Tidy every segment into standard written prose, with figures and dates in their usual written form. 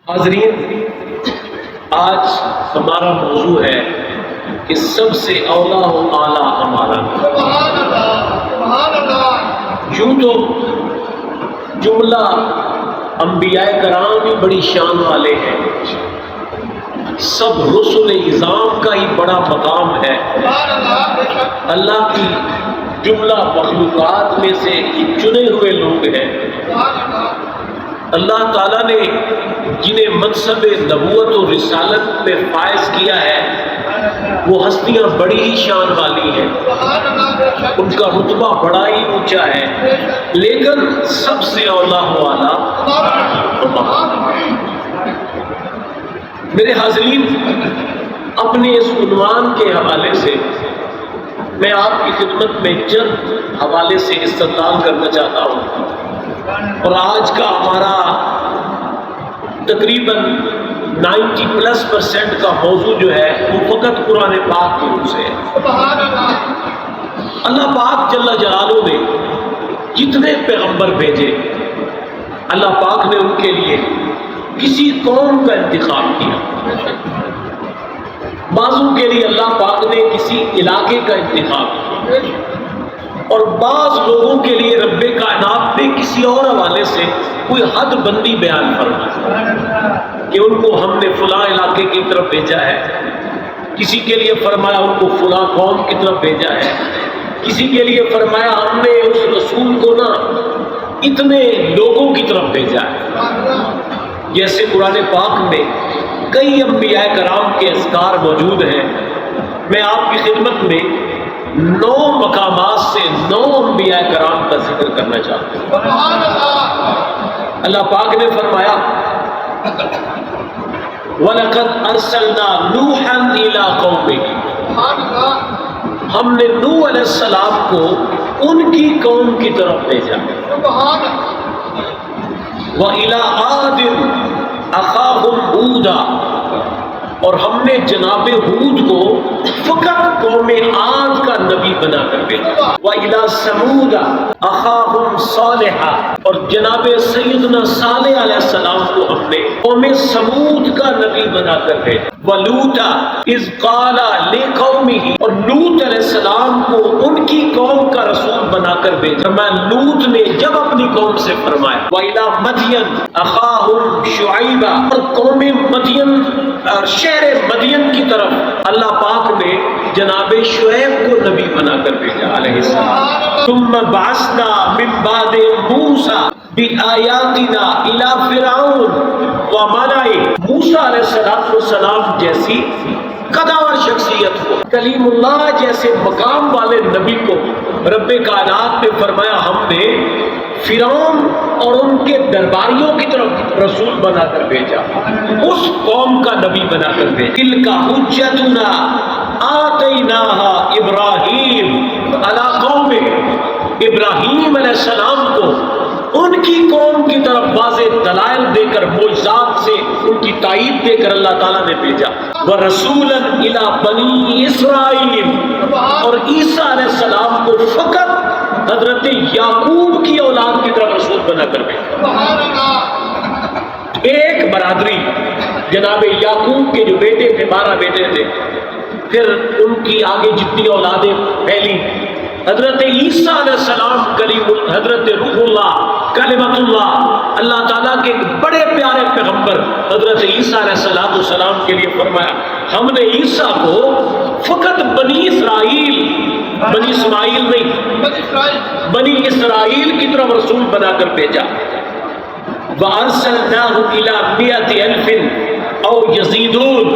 حاضرین، آج ہمارا موضوع ہے کہ سب سے اولا و اعلیٰ ہمارا یوں تو جملہ انبیاء کرام بھی بڑی شان والے ہیں، سب رسل اعظام کا ہی بڑا مقام ہے، اللہ کی جملہ مخلوقات میں سے یہ چنے ہوئے لوگ ہیں۔ اللہ تعالیٰ نے جنہیں منصب نبوت و رسالت میں فائز کیا ہے وہ ہستیاں بڑی ہی شان والی ہیں، ان کا رتبہ بڑا ہی اونچا ہے، لیکن سب سے اولا والا میرے حاضرین، اپنے اس عنوان کے حوالے سے میں آپ کی خدمت میں چند حوالے سے استدلال کرنا چاہتا ہوں، اور آج کا ہمارا تقریباً 90% کا موضوع جو ہے وہ فقط قرآن پاک کی روح سے ہے۔ اللہ پاک جل جلالہ نے جتنے پیغمبر بھیجے، اللہ پاک نے ان کے لیے کسی قوم کا انتخاب کیا، بعضوں کے لیے اللہ پاک نے کسی علاقے کا انتخاب کیا، اور بعض لوگوں کے لیے رب کائنات نے کسی اور حوالے سے کوئی حد بندی بیان فرمائی کہ ان کو ہم نے فلاں علاقے کی طرف بھیجا ہے، کسی کے لیے فرمایا ان کو فلاں قوم کی طرف بھیجا ہے، کسی کے لیے فرمایا ہم نے اس رسول کو نا اتنے لوگوں کی طرف بھیجا ہے۔ جیسے قرآن پاک میں کئی انبیاء کرام کے اذکار موجود ہیں، میں آپ کی خدمت میں 9 مقامات سے 9 انبیاء کرام کا ذکر کرنا چاہتا ہوں۔ اللہ پاک نے فرمایا وَلَقَدْ أَرْسَلْنَا نُوحًا إِلَىٰ قَوْمِهِ، ہم نے نوح علیہ السلام کو ان کی قوم کی طرف بھیجا، وَإِلَىٰ عَادٍ أَخَاهُمْ هُودًا، اور ہم نے جناب ہود کو فقط قوم عاد کا نبی بنا کر بھیجا، وَإِلَىٰ ثَمُودَ أَخَاهُمْ صَالِحًا، اور جناب سیدنا صالح علیہ السلام کو ہم نے قوم سمود کا نبی بنا کر بھیجا، وَلُوطًا إِذْ قَالَ لِقَوْمِهِ، اور لوط علیہ السلام کو ان کی قوم کا رسول بنا کر بھیجا، میں لوط نے جب اپنی قوم سے فرمایا، وَإِلَىٰ مَدْيَنَ أَخَاهُمْ شُعَيْبًا، اور قوم مدین اور شہر مدین کی طرف اللہ پاک نے جناب شعیب کو نبی بنا کر بھیجا علیہ السلام۔ ثم بعثنا من بعد موسیٰ بآیاتنا الی فرعون وملئہ، موسیٰ علیہ السلام جیسی قداور شخصیت کو، کلیم اللہ جیسے مقام والے نبی کو رب کائنات نے فرمایا ہم نے فرعون اور ان کے درباریوں کی طرف رسول بنا کر بھیجا، اس قوم کا نبی بنا کر بھیجا۔ تلک حجتنا آتیناہا ابراہیم علی قوم، ابراہیم علیہ السلام کو ان کی قوم کی طرف واضح دلائل دے کر، معجزات سے ان کی تائید دے کر اللہ تعالیٰ نے بھیجا، وَرَسُولًا إِلَىٰ بَنِي إِسْرَائِيلَ، اور عیسیٰ علیہ السلام کو فقط حضرت یعقوب کی اولاد کی طرف رسول بنا کر بھیجا۔ ایک برادری جناب یعقوب کے جو بیٹے تھے، 12 بیٹے تھے، پھر ان کی آگے جتنی اولادیں پھیلی، حضرت عیسیٰ علیہ السلام کلیم، حضرت روح اللہ کلمت اللہ، اللہ تعالیٰ کے ایک بڑے پیارے پیغمبر حضرت عیسیٰ علیہ السلام کے لیے فرمایا ہم نے عیسیٰ کو فقط بنی اسرائیل، بنی اسماعیل نہیں، بنی اسرائیل کی طرف رسول بنا کر بھیجا۔ وَأَرْسَلْنَاهُ إِلَىٰ مِائَةِ أَلْفٍ أَوْ يَزِيدُونَ،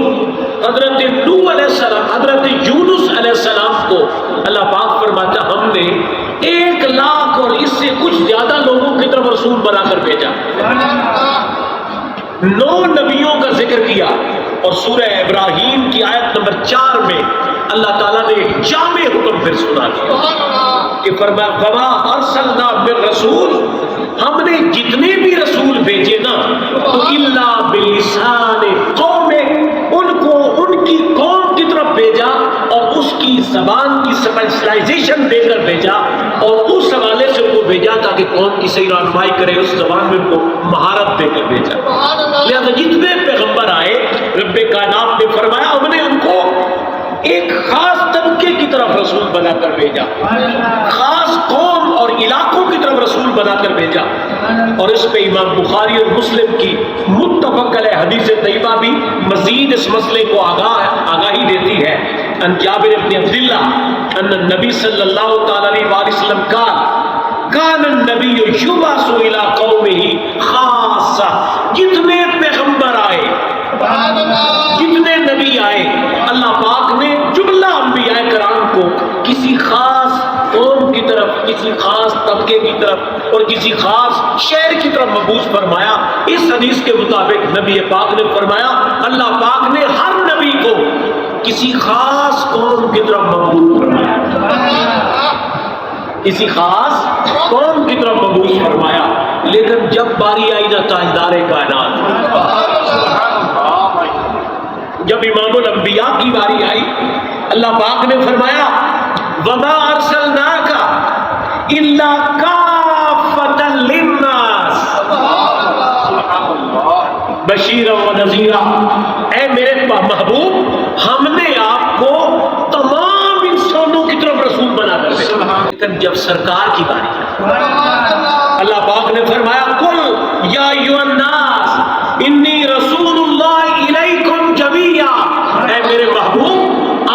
حضرت نوح علیہ السلام، حضرت یونس علیہ السلام کو اللہ پاک فرماتا ہم نے 1,00,000 اور اس سے کچھ زیادہ لوگوں کی طرف رسول بنا کر بھیجا۔ 9 نبیوں کا ذکر کیا، اور سورہ ابراہیم کی آیت نمبر 4 میں اللہ تعالیٰ نے ایک جامع حکم پھر سنا دیا کہ فرمایا وَمَا أَرْسَلْنَا مِن رَسُولٍ، ہم نے جتنے بھی رسول بھیجے نا تو إِلَّا بِلِسَانِ قَوْمِهِ، ان کو ان کی قوم کی طرف بھیجا، اور اس کی زبان کی اسپیشلائزیشن دے کر بھیجا، اور اس حوالے سے ان کو بھیجا تاکہ قوم کی صحیح رہنمائی کرے، اس زبان میں ان کو مہارت دے کر بھیجا۔ لہذا جتنے پیغمبر آئے رب کائنات نے فرمایا ہم نے ان کو ایک خاص طبقے کی طرف رسول بنا کر بھیجا، خاص قوم اور علاقوں کی طرف رسول بنا کر بھیجا۔ اور اس پہ امام بخاری اور مسلم کی متفق علیہ حدیث طیبہ بھی مزید اس مسئلے کو آگاہی دیتی ہے۔ ان جابر بن عبداللہ ان النبی صلی اللہ تعالی علیہ وآلہ وسلم کان النبی یبعث الی قومہ خاصہ، جتنے پیغمبر آئے، جتنے نبی آئے، اللہ پاک نے جملہ انبیاء کرام کو کسی خاص قوم کی طرف، کسی خاص طبقے کی طرف اور کسی خاص شہر کی طرف مبعوث فرمایا۔ اس حدیث کے مطابق نبی پاک نے فرمایا اللہ پاک نے ہر نبی کو کسی خاص قوم کی طرف مبعوث فرمایا، کسی خاص قوم کی طرف مبعوث فرمایا۔ لیکن جب باری آئی نا تاجدار کائنات، جب امام الانبیاء کی باری آئی، اللہ پاک نے فرمایا وَمَا أَرْسَلْنَاكَ إِلَّا كَافَّةً لِلنَّاسِ بَشِيرًا وَنَذِيرًا، اے میرے محبوب ہم نے آپ کو تمام انسانوں کی طرف رسول بنا کر دیا۔ لیکن جب سرکار کی باری آئی اللہ پاک نے فرمایا قُلْ يَا أَيُّهَا النَّاسُ إِنِّي رَسُولُ اللَّهِ إِلَيْكُمْ جَمِيعًا، اے میرے محبوب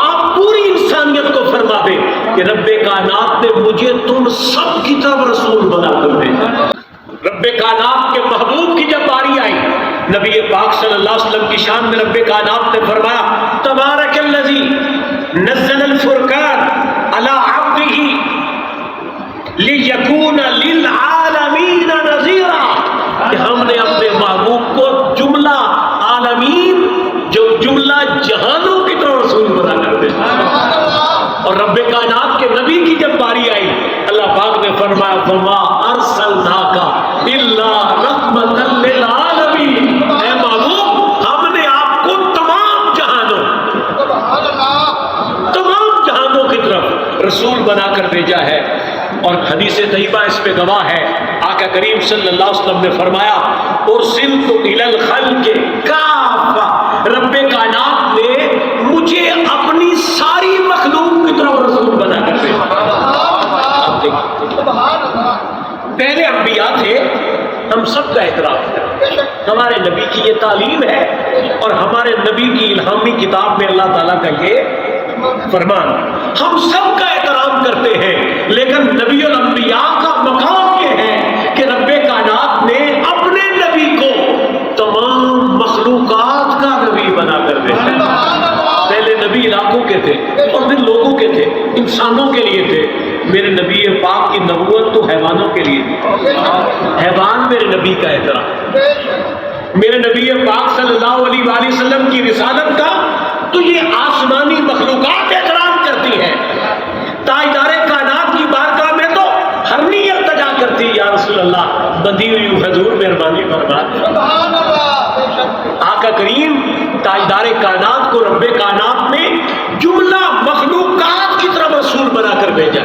آپ پوری انسانیت کو فرما دیں کہ رب کائنات نے مجھے تم سب کی طرف رسول بنا کر بھیجا۔ رب کائنات کے محبوب کی جب باری آئی، نبی پاک صلی اللہ علیہ وسلم کی شان میں رب کائنات نے فرمایا تبارک الذی نزل الفرقان علی عبدہ لیکون للعالمین نذیرا، کہ ہم نے اپنے محبوب کو جملہ عالمین، جو جملہ جہانوں کی طرف رسول بنا کر دے۔ اور رب کائنات کے نبی کی جب باری آئی اللہ پاک نے فرمایا وما ارسلناک الا رحمۃ للعالمین، اے محبوب ہم نے آپ کو تمام جہانوں کی طرف رسول بنا کر بھیجا ہے۔ اور حدیث طیبہ اس پہ گواہ ہے، آقا کریم صلی اللہ علیہ وسلم نے فرمایا ارسلت الی الخلق کافہ، رب کائنات نے مجھے اپنی ساری مخلوق کی طرف رسول بنا کر بھیجا۔ پہلے انبیاء تھے، ہم سب کا احترام ہے، ہمارے نبی کی یہ تعلیم ہے اور ہمارے نبی کی الہامی کتاب میں اللہ تعالیٰ کا یہ فرمان، ہم سب کا احترام کرتے ہیں، لیکن نبی الانبیاء کا مقام یہ ہے کہ رب کائنات نے اپنے نبی کو تمام مخلوقات کا نبی بنا کر بھیجا۔ پہلے نبی علاقوں کے تھے اور پھر لوگوں کے تھے، انسانوں کے لیے تھے۔ میرے نبی پاک کی نبوت تو حیوانوں کے لیے تھی، حیوان میرے نبی کا احترام، میرے نبی پاک صلی اللہ علیہ وآلہ وسلم کی رسالت کا تو یہ آسمانی مخلوقات احترام کرتی ہے۔ تاجدار کائنات کی بارگاہ میں تو ہر نہیں التجا کرتی یا رسول اللہ بندی ہوئی حضور مہربانی فرما۔ آقا کریم تاجدار کائنات کو رب کائنات نے جملہ مخلوقات کی طرف رسول بنا کر بھیجا۔